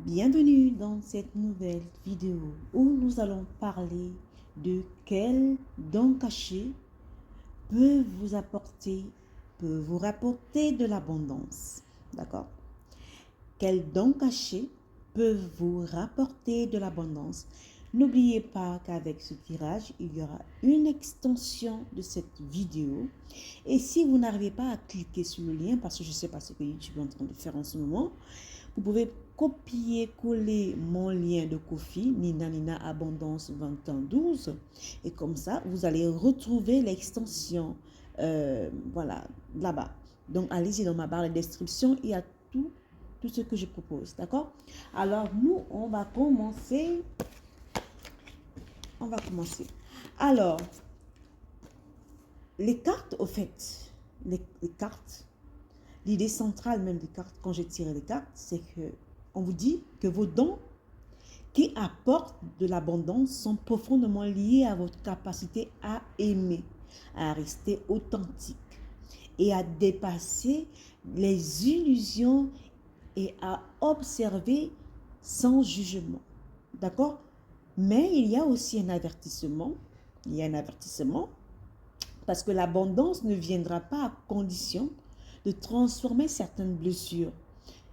Bienvenue dans cette nouvelle vidéo où nous allons parler de quel don caché peut vous rapporter de l'abondance. D'accord? Quel don caché peut vous rapporter de l'abondance? N'oubliez pas qu'avec ce tirage, il y aura une extension de cette vidéo. Et si vous n'arrivez pas à cliquer sur le lien, parce que je ne sais pas ce que YouTube est en train de faire en ce moment, vous pouvez copier-coller mon lien de Ko-fi, Nina Abondance 2112. Et comme ça, vous allez retrouver l'extension voilà, là-bas. Donc, allez-y dans ma barre de description, il y a tout ce que je propose. D'accord? Alors, nous, on va commencer. Alors, les cartes, au fait, les cartes, l'idée centrale même des cartes, quand j'ai tiré les cartes, c'est que on vous dit que vos dons qui apportent de l'abondance sont profondément liés à votre capacité à aimer, à rester authentique et à dépasser les illusions et à observer sans jugement. D'accord? Mais il y a aussi un avertissement. Il y a un avertissement parce que l'abondance ne viendra pas à condition de transformer certaines blessures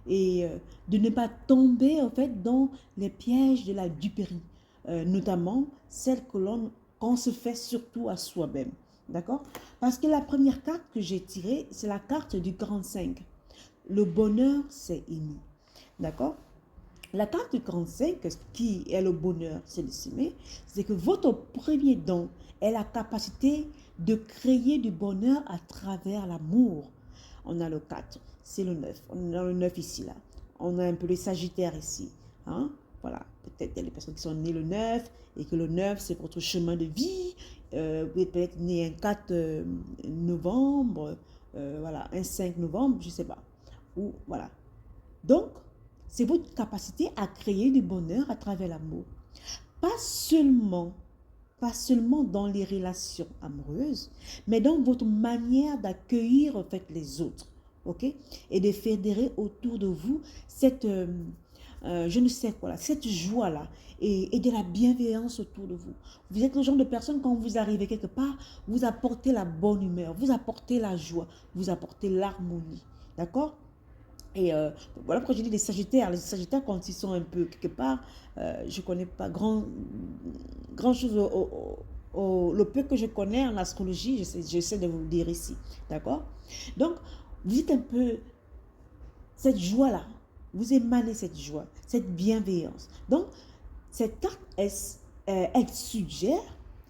et de ne pas tomber en fait dans les pièges de la duperie, notamment celles qu'on se fait surtout à soi-même. D'accord? Parce que la première carte que j'ai tirée, c'est la carte du 45. Le bonheur, c'est aimer. D'accord? La carte du 45, qui est le bonheur, c'est de s'aimer, c'est que votre premier don est la capacité de créer du bonheur à travers l'amour. On a le 4, c'est le 9. On a le 9 ici, là. On a un peu les sagittaires ici. Hein? Voilà, peut-être il y a des personnes qui sont nées le 9 et que le 9, c'est votre chemin de vie. Vous pouvez peut-être né un 4 novembre, voilà, un 5 novembre, je ne sais pas. Ou voilà. Donc, c'est votre capacité à créer du bonheur à travers l'amour. Pas seulement dans les relations amoureuses, mais dans votre manière d'accueillir en fait les autres, ok? Et de fédérer autour de vous cette, je ne sais quoi là, cette joie-là et de la bienveillance autour de vous. Vous êtes le genre de personne, quand vous arrivez quelque part, vous apportez la bonne humeur, vous apportez la joie, vous apportez l'harmonie, d'accord? Et voilà pourquoi je dis les Sagittaires. Les Sagittaires, quand ils sont un peu quelque part, je ne connais pas grand chose. Le peu que je connais en astrologie, j'essaie de vous le dire ici. D'accord? Donc, vous êtes un peu cette joie-là. Vous émanez cette joie, cette bienveillance. Donc, cette carte, elle suggère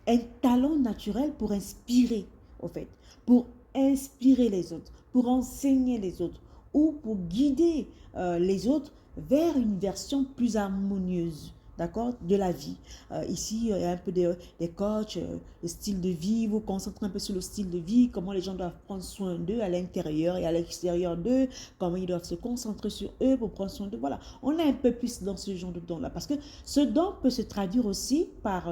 un talent naturel pour inspirer, au fait, pour inspirer les autres, pour enseigner les autres ou pour guider les autres vers une version plus harmonieuse, d'accord, de la vie. Ici, il y a un peu des coachs, le style de vie, vous concentrez un peu sur le style de vie, comment les gens doivent prendre soin d'eux à l'intérieur et à l'extérieur d'eux, comment ils doivent se concentrer sur eux pour prendre soin d'eux. Voilà, on est un peu plus dans ce genre de don-là parce que ce don peut se traduire aussi par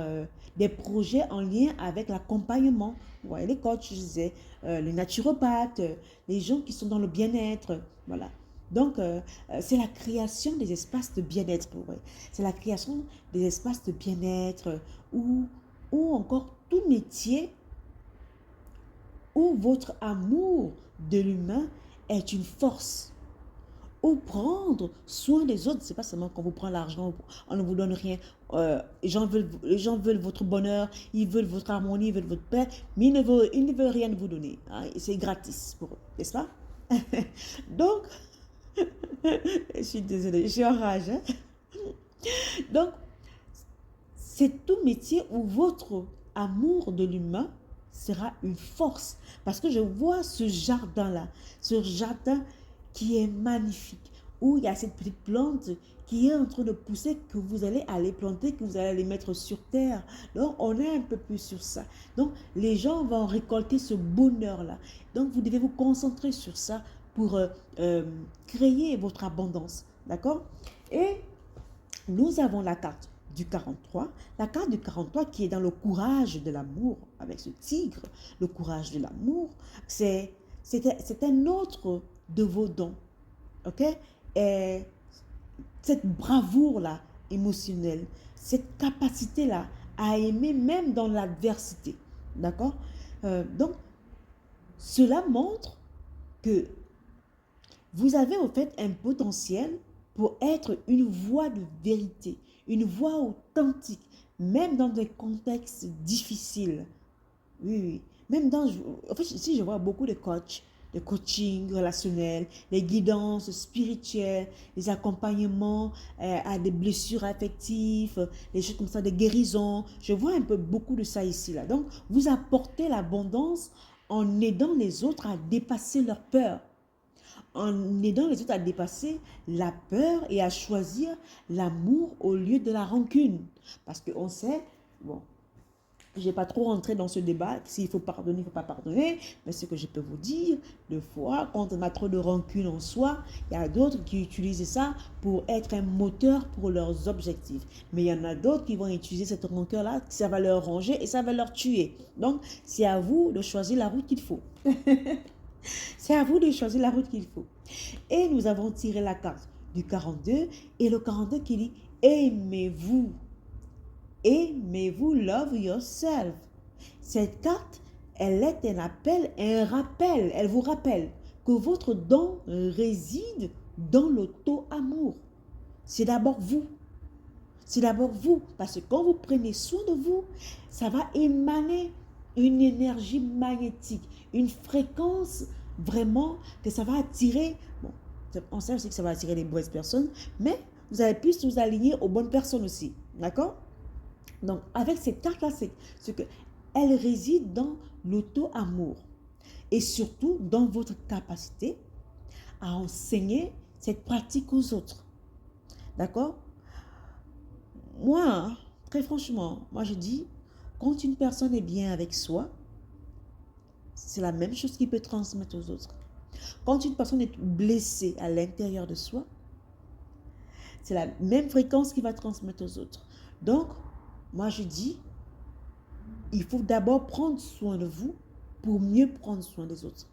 des projets en lien avec l'accompagnement. Vous voyez, les coachs, je disais, les naturopathes, les gens qui sont dans le bien-être, voilà. Donc, c'est la création des espaces de bien-être. Ouais. C'est la création des espaces de bien-être ou encore tout métier où votre amour de l'humain est une force. Ou prendre soin des autres. C'est pas seulement quand vous prenez l'argent, on ne vous donne rien. Les gens veulent votre bonheur, ils veulent votre harmonie, ils veulent votre paix, mais ils ne veulent rien vous donner. Hein. C'est gratis pour eux, n'est-ce pas? Donc, je suis désolée, je suis en rage. Hein? Donc, c'est tout métier où votre amour de l'humain sera une force. Parce que je vois ce jardin-là, ce jardin qui est magnifique, où il y a cette petite plante qui est en train de pousser, que vous allez aller planter, que vous allez aller mettre sur terre. Donc, on est un peu plus sur ça. Donc, les gens vont récolter ce bonheur-là. Donc, vous devez vous concentrer sur ça pour créer votre abondance. D'accord? Et nous avons la carte du 43, la carte du 43 qui est dans le courage de l'amour, avec ce tigre, le courage de l'amour, c'est un autre de vos dons, ok? Et cette bravoure-là émotionnelle, cette capacité-là à aimer même dans l'adversité. D'accord? Donc, cela montre que vous avez en fait un potentiel pour être une voix de vérité, une voix authentique, même dans des contextes difficiles. Oui, oui. Même dans, en fait, si je vois beaucoup de coachs, de coaching relationnel, les guidances spirituelles, les accompagnements à des blessures affectives, les choses comme ça, des guérisons. Je vois un peu beaucoup de ça ici, là. Donc, vous apportez l'abondance en aidant les autres à dépasser leur peur, en aidant les autres à dépasser la peur et à choisir l'amour au lieu de la rancune. Parce qu'on sait, bon, je ne vais pas trop rentrer dans ce débat, s'il faut pardonner, il ne faut pas pardonner, mais ce que je peux vous dire, des fois, quand on a trop de rancune en soi, il y a d'autres qui utilisent ça pour être un moteur pour leurs objectifs. Mais il y en a d'autres qui vont utiliser cette rancœur-là, ça va leur ranger et ça va leur tuer. Donc, c'est à vous de choisir la route qu'il faut. C'est à vous de choisir la route qu'il faut. Et nous avons tiré la carte du 42 et le 42 qui dit « Aimez-vous ». Aimez-vous, love yourself. Cette carte, elle est un appel, un rappel. Elle vous rappelle que votre don réside dans l'auto-amour. C'est d'abord vous. C'est d'abord vous. Parce que quand vous prenez soin de vous, ça va émaner une énergie magnétique, une fréquence vraiment que ça va attirer. Bon, on sait aussi que ça va attirer les mauvaises personnes, mais vous allez plus vous aligner aux bonnes personnes aussi. D'accord? Donc, avec cette carte-là, c'est ce que elle réside dans l'auto-amour et surtout dans votre capacité à enseigner cette pratique aux autres. D'accord? Moi, très franchement, moi je dis, quand une personne est bien avec soi, c'est la même chose qu'il peut transmettre aux autres. Quand une personne est blessée à l'intérieur de soi, c'est la même fréquence qu'il va transmettre aux autres. Donc, moi je dis, il faut d'abord prendre soin de vous pour mieux prendre soin des autres.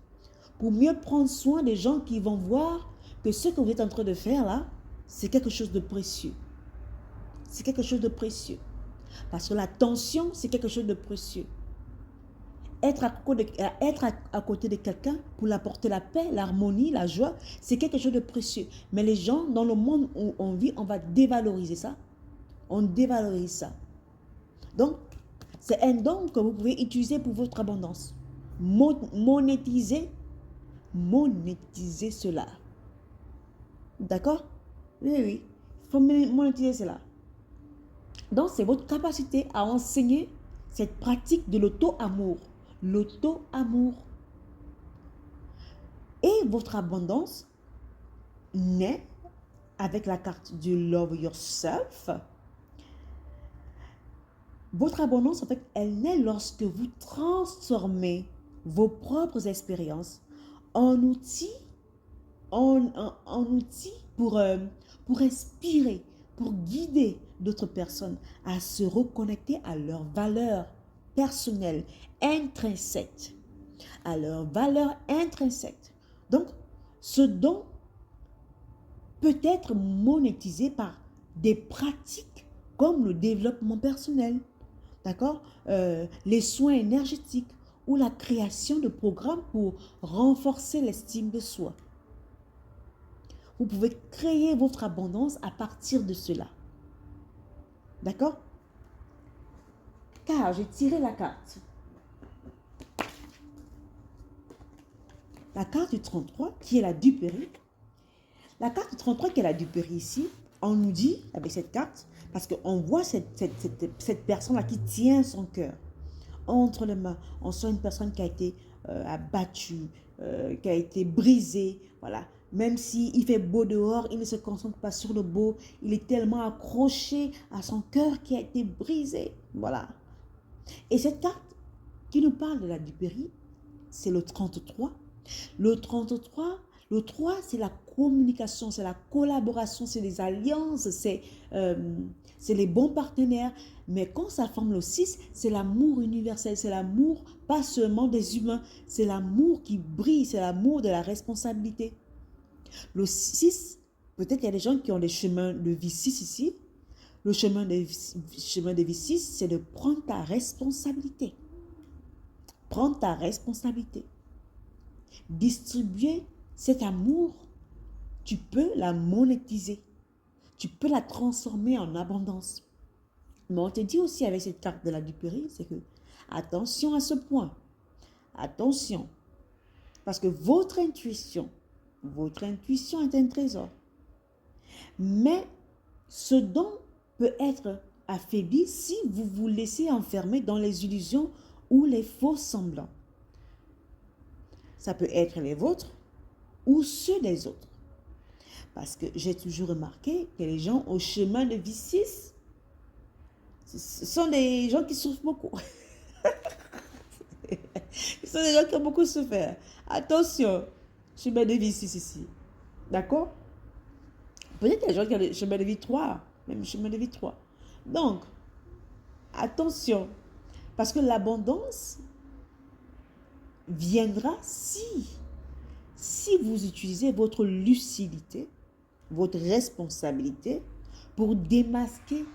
Pour mieux prendre soin des gens qui vont voir que ce que vous êtes en train de faire là, c'est quelque chose de précieux. C'est quelque chose de précieux. Parce que l'attention, c'est quelque chose de précieux. Être à côté de quelqu'un pour l'apporter la paix, l'harmonie, la joie, c'est quelque chose de précieux. Mais les gens, dans le monde où on vit, on va dévaloriser ça. On dévalorise ça. Donc, c'est un don que vous pouvez utiliser pour votre abondance. Monétiser cela. D'accord? Oui, oui. Il faut monétiser cela. Donc, c'est votre capacité à enseigner cette pratique de l'auto-amour. L'auto-amour. Et votre abondance naît avec la carte du Love Yourself. Votre abondance, en fait, elle naît lorsque vous transformez vos propres expériences en outils, pour inspirer, pour guider d'autres personnes à se reconnecter à leurs valeurs personnelles, intrinsèques. À leurs valeurs intrinsèques. Donc, ce don peut être monétisé par des pratiques comme le développement personnel, d'accord, les soins énergétiques ou la création de programmes pour renforcer l'estime de soi. Vous pouvez créer votre abondance à partir de cela. D'accord? Car j'ai tiré la carte. La carte du 33 qui est la duperie. La carte du 33 qui est la duperie ici, on nous dit avec cette carte, parce qu'on voit cette personne-là qui tient son cœur entre les mains. On sent une personne qui a été abattue, qui a été brisée. Voilà. Même s'il fait beau dehors, il ne se concentre pas sur le beau. Il est tellement accroché à son cœur qui a été brisé. Voilà. Et cette carte qui nous parle de la duperie, c'est le 33. Le 33, le 3, c'est la communication, c'est la collaboration, c'est les alliances, c'est les bons partenaires. Mais quand ça forme le 6, c'est l'amour universel, c'est l'amour pas seulement des humains, c'est l'amour qui brille, c'est l'amour de la responsabilité. Le 6 peut-être il y a des gens qui ont des chemins de vie 6 ici. Le chemin de vie 6, c'est de prendre ta responsabilité. Prendre ta responsabilité. Distribuer cet amour, tu peux la monétiser. Tu peux la transformer en abondance. Mais on te dit aussi avec cette carte de la duperie, c'est que attention à ce point. Attention. Parce que votre intuition est un trésor. Mais ce don peut être affaibli si vous vous laissez enfermer dans les illusions ou les faux semblants. Ça peut être les vôtres ou ceux des autres. Parce que j'ai toujours remarqué que les gens au chemin de vie 6, ce sont des gens qui souffrent beaucoup. Ce sont des gens qui ont beaucoup souffert. Attention, chemin de vie 6 ici. D'accord? Peut-être qu'il y a des gens qui ont le chemin de vie 3, même chemin de vie 3. Donc, attention, parce que l'abondance viendra si vous utilisez votre lucidité, votre responsabilité pour démasquer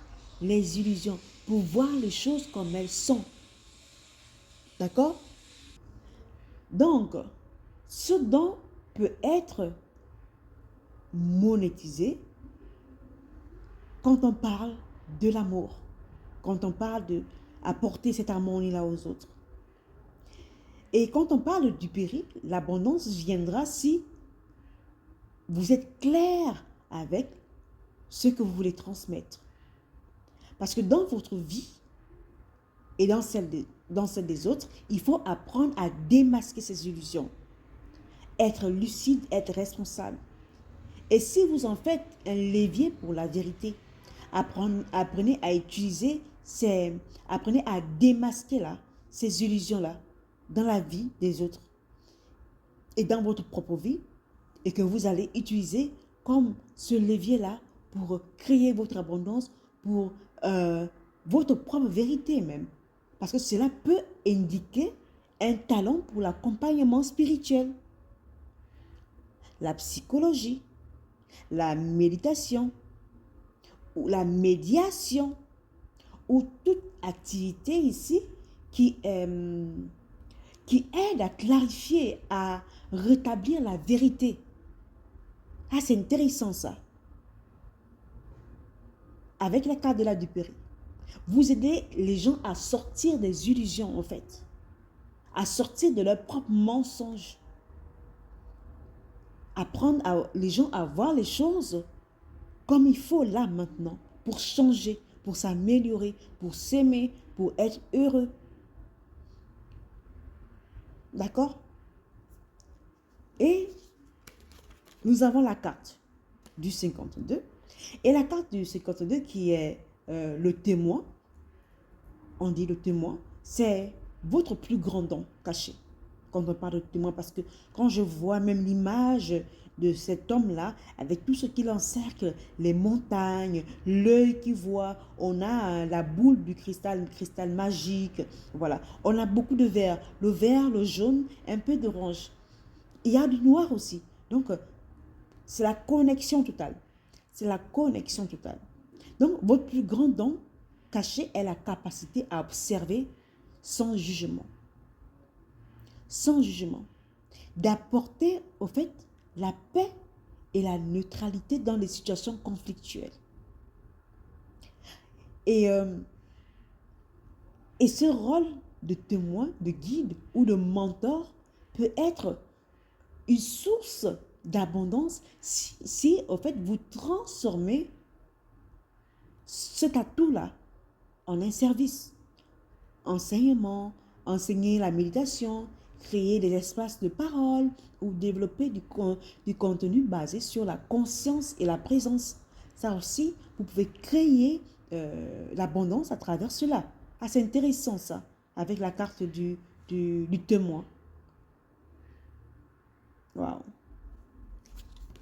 les illusions, pour voir les choses comme elles sont. D'accord? Donc, ce don peut être monétisé quand on parle de l'amour, quand on parle de apporter cette harmonie-là aux autres. Et quand on parle du péri, l'abondance viendra si vous êtes clair avec ce que vous voulez transmettre. Parce que dans votre vie et dans celle des autres, il faut apprendre à démasquer ces illusions. Être lucide, être responsable. Et si vous en faites un levier pour la vérité, apprenez à utiliser apprenez à démasquer ces illusions-là dans la vie des autres et dans votre propre vie, et que vous allez utiliser comme ce levier-là pour créer votre abondance, pour votre propre vérité même. Parce que cela peut indiquer un talent pour l'accompagnement spirituel, la psychologie, la méditation, ou la médiation, ou toute activité ici qui aide à clarifier, à rétablir la vérité. Ah, c'est intéressant ça. Avec la carte de la duperie, vous aidez les gens à sortir des illusions en fait, à sortir de leurs propres mensonges, apprendre les gens à voir les choses comme il faut là maintenant, pour changer, pour s'améliorer, pour s'aimer, pour être heureux. D'accord? Et nous avons la carte du 52. Et la carte du 52 qui est le témoin, on dit le témoin, c'est votre plus grand don caché. Quand on parle de témoin, parce que quand je vois même l'image de cet homme-là, avec tout ce qui l'encercle, les montagnes, l'œil qui voit, on a la boule du cristal, le cristal magique, voilà. On a beaucoup de vert, le vert, le jaune, un peu d'orange. Il y a du noir aussi. Donc, c'est la connexion totale. C'est la connexion totale. Donc, votre plus grand don caché est la capacité à observer sans jugement. Sans jugement. D'apporter, au fait, la paix et la neutralité dans les situations conflictuelles. Et ce rôle de témoin, de guide ou de mentor peut être une source d'abondance si, au fait, vous transformez cet atout-là en un service. Enseignement, enseigner la méditation, créer des espaces de parole ou développer du contenu basé sur la conscience et la présence. Ça aussi, vous pouvez créer l'abondance à travers cela. Ah, c'est intéressant ça, avec la carte du témoin. Waouh.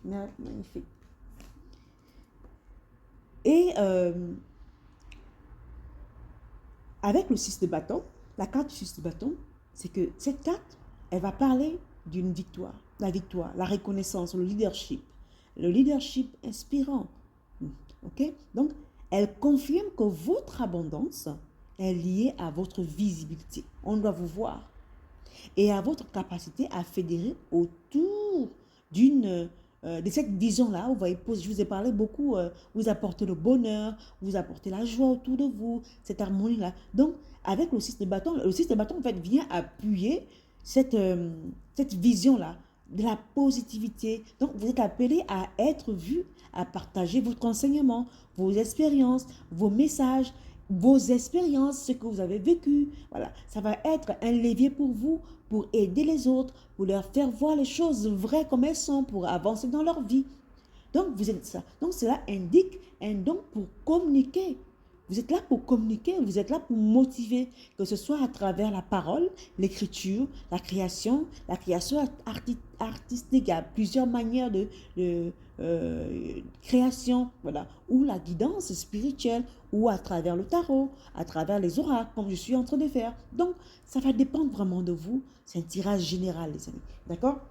Magnifique. Et avec le 6 de bâton, la carte du 6 de bâton, c'est que cette carte, elle va parler d'une victoire, la reconnaissance, le leadership, le leadership inspirant. Ok? Donc, elle confirme que votre abondance est liée à votre visibilité. On doit vous voir. Et à votre capacité à fédérer autour de cette vision-là. Vous voyez, je vous ai parlé beaucoup, vous apportez le bonheur, vous apportez la joie autour de vous, cette harmonie-là. Donc, avec le 6 de bâton, en fait, vient appuyer cette vision-là, de la positivité. Donc, vous êtes appelé à être vu, à partager votre enseignement, vos expériences, vos messages, vos expériences, ce que vous avez vécu. Voilà, ça va être un levier pour vous, pour aider les autres, pour leur faire voir les choses vraies comme elles sont, pour avancer dans leur vie. Donc, vous êtes ça. Donc, cela indique un don pour communiquer. Vous êtes là pour communiquer, vous êtes là pour motiver, que ce soit à travers la parole, l'écriture, la création artistique. Il y a plusieurs manières de création, voilà, ou la guidance spirituelle, ou à travers le tarot, à travers les oracles, comme je suis en train de faire. Donc, ça va dépendre vraiment de vous. C'est un tirage général, les amis. D'accord?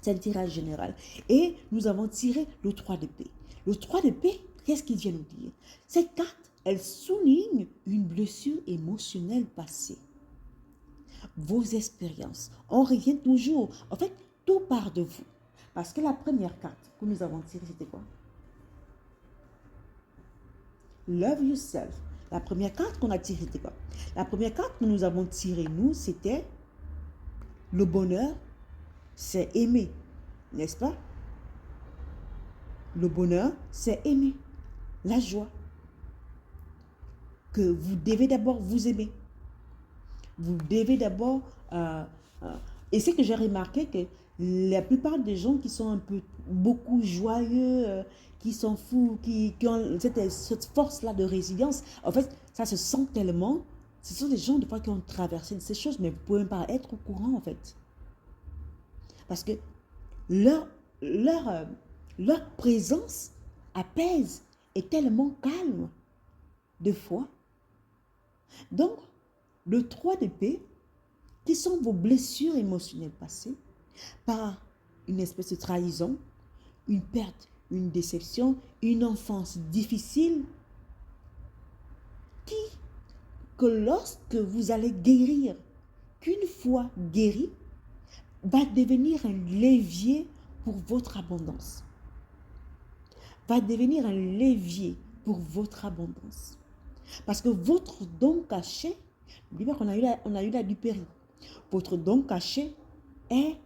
C'est un tirage général. Et nous avons tiré le 3 d'épée. Le 3 d'épée, qu'est-ce qu'il vient nous dire? Cette carte, elle souligne une blessure émotionnelle passée. Vos expériences. On revient toujours. En fait, tout part de vous. Parce que la première carte que nous avons tirée, c'était quoi? Love yourself. La première carte qu'on a tirée, c'était quoi? La première carte que nous avons tirée, nous, c'était le bonheur, c'est aimer. N'est-ce pas? Le bonheur, c'est aimer. La joie. Que vous devez d'abord vous aimer. Vous devez d'abord... et c'est que j'ai remarqué que la plupart des gens qui sont un peu beaucoup joyeux, qui sont fous, qui ont cette force-là de résilience, en fait, ça se sent tellement. Ce sont des gens, des fois, qui ont traversé ces choses, mais vous ne pouvez même pas être au courant, en fait. Parce que leur, leur présence apaise, est tellement calme, de foi. Donc, le 3 d'épée, qui sont vos blessures émotionnelles passées, par une espèce de trahison, une perte, une déception, une enfance difficile, que lorsque vous allez guérir, qu'une fois guéri, va devenir un levier pour votre abondance. Va devenir un levier pour votre abondance. Parce que votre don caché, n'oubliez pas qu'on a eu la dupérie. Votre don caché est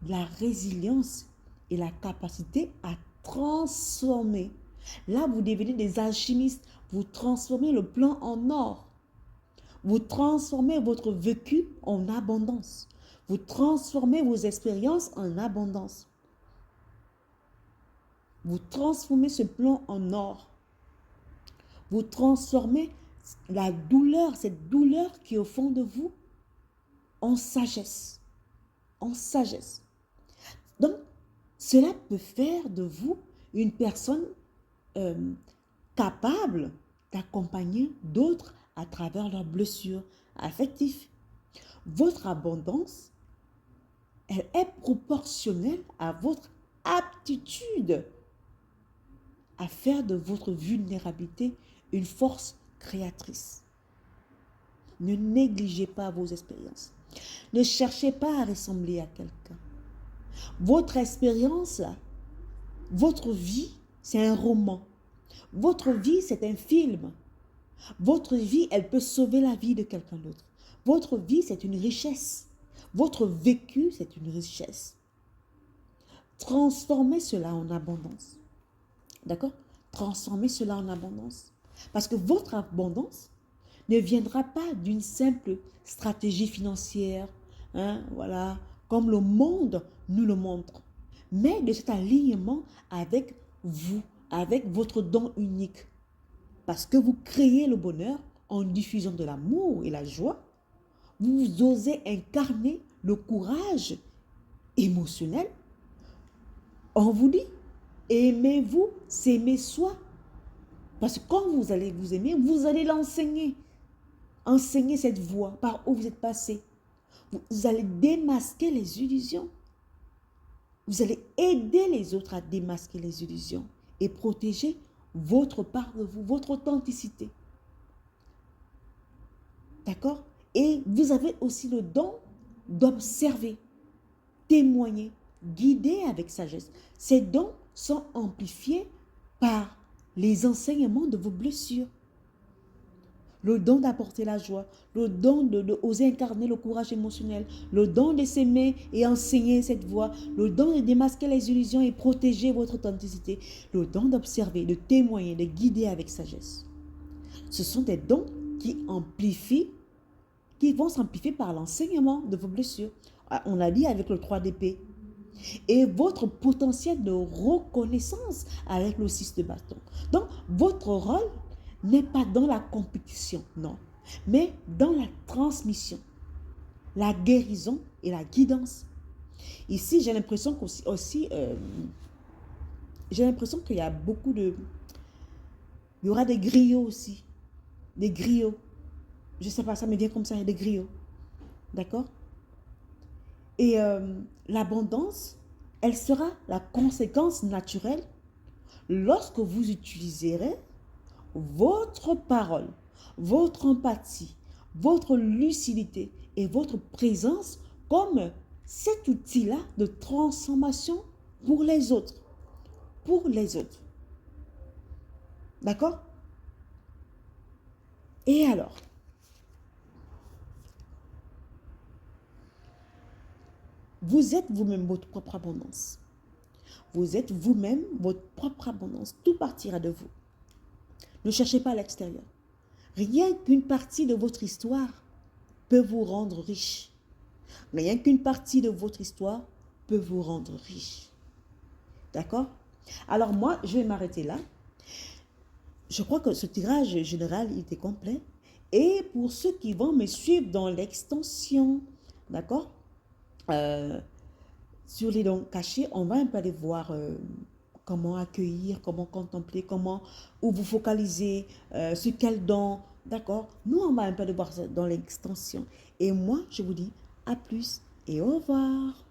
la résilience et la capacité à transformer. Là, vous devenez des alchimistes. Vous transformez le plan en or. Vous transformez votre vécu en abondance. Vous transformez vos expériences en abondance. Vous transformez ce plan en or. Vous transformez la douleur, cette douleur qui est au fond de vous, en sagesse. En sagesse. Donc, cela peut faire de vous une personne capable d'accompagner d'autres à travers leurs blessures affectives. Votre abondance, elle est proportionnelle à votre aptitude à faire de votre vulnérabilité une force créatrice. Ne négligez pas vos expériences. Ne cherchez pas à ressembler à quelqu'un. Votre expérience, votre vie, c'est un roman. Votre vie, c'est un film. Votre vie, elle peut sauver la vie de quelqu'un d'autre. Votre vie, c'est une richesse. Votre vécu, c'est une richesse. Transformez cela en abondance. D'accord? Transformez cela en abondance. Parce que votre abondance ne viendra pas d'une simple stratégie financière, voilà, comme le monde nous le montre, mais de cet alignement avec vous, avec votre don unique. Parce que vous créez le bonheur en diffusant de l'amour et la joie. Vous osez incarner le courage émotionnel. On vous dit, aimez-vous, s'aimer soi. Parce que quand vous allez vous aimer, vous allez l'enseigner. Enseignez cette voie par où vous êtes passé. Vous allez démasquer les illusions. Vous allez aider les autres à démasquer les illusions et protéger votre part de vous, votre authenticité. D'accord? Et vous avez aussi le don d'observer, témoigner, guider avec sagesse. Ces dons sont amplifiés par les enseignements de vos blessures. Le don d'apporter la joie, le don de oser incarner le courage émotionnel, le don de s'aimer et enseigner cette voie, le don de démasquer les illusions et protéger votre authenticité, le don d'observer, de témoigner, de guider avec sagesse. Ce sont des dons qui vont s'amplifier par l'enseignement de vos blessures. On l'a dit avec le 3 d'épée. Et votre potentiel de reconnaissance avec le 6 de bâton. Donc, votre rôle n'est pas dans la compétition, non, mais dans la transmission, la guérison et la guidance. Ici, j'ai l'impression j'ai l'impression qu'il y a beaucoup de... Il y aura des griots aussi, des griots. Je ne sais pas, ça me vient comme ça, des griots. D'accord? Et l'abondance, elle sera la conséquence naturelle lorsque vous utiliserez votre parole, votre empathie, votre lucidité et votre présence comme cet outil-là de transformation pour les autres. Pour les autres. D'accord? Et alors, vous êtes vous-même votre propre abondance. Vous êtes vous-même votre propre abondance. Tout partira de vous. Ne cherchez pas à l'extérieur. Rien qu'une partie de votre histoire peut vous rendre riche. Rien qu'une partie de votre histoire peut vous rendre riche. D'accord? Alors moi, je vais m'arrêter là. Je crois que ce tirage général, il était complet. Et pour ceux qui vont me suivre dans l'extension, d'accord? Sur les dons cachés, on va un peu aller voir comment accueillir, comment contempler, où vous focaliser, sur quel don, d'accord? Nous, on va un peu aller voir ça dans l'extension. Et moi, je vous dis à plus et au revoir.